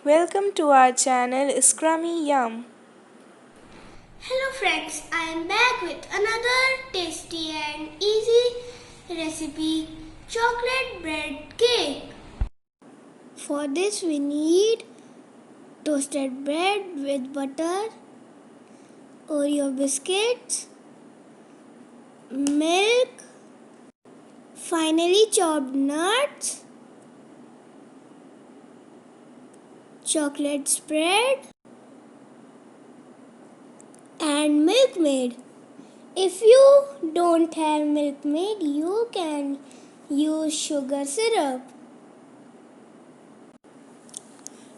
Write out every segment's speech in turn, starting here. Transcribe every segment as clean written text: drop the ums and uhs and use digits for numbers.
Welcome to our channel Scrummy Yum. Hello friends, I am back with another tasty and easy recipe, chocolate bread cake. For this we need toasted bread with butter, Oreo biscuits, milk, finely chopped nuts, chocolate spread and Milkmaid. If you don't have Milkmaid, you can use sugar syrup.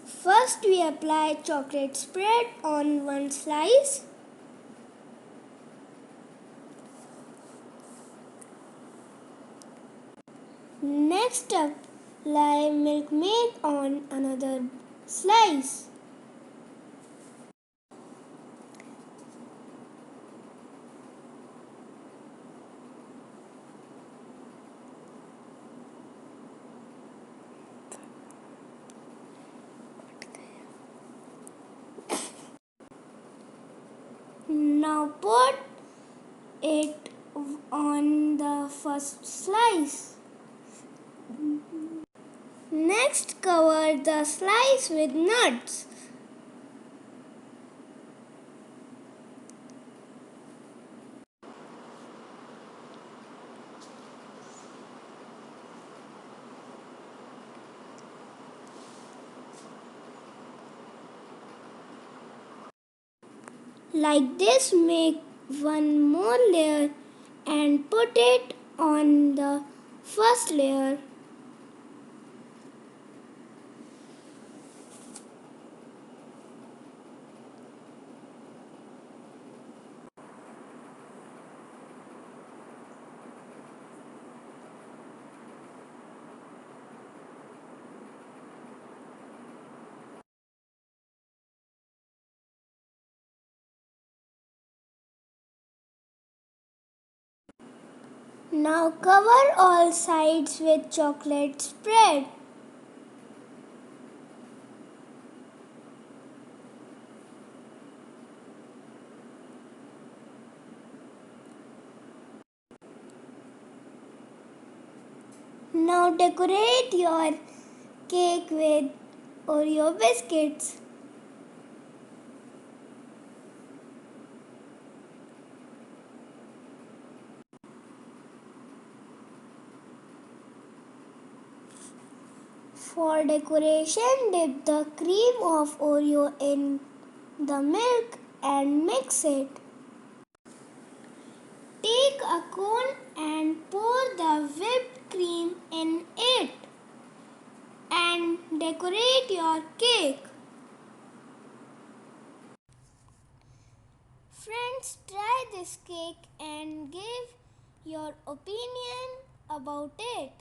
First, we apply chocolate spread on one slice. Next, apply Milkmaid on another slice. Now put it on the first slice. Next, cover the slice with nuts. Like this, make one more layer and put it on the first layer. Now cover all sides with chocolate spread. Now decorate your cake with Oreo biscuits. For decoration, dip the cream of Oreo in the milk and mix it. Take a cone and pour the whipped cream in it and decorate your cake. Friends, try this cake and give your opinion about it.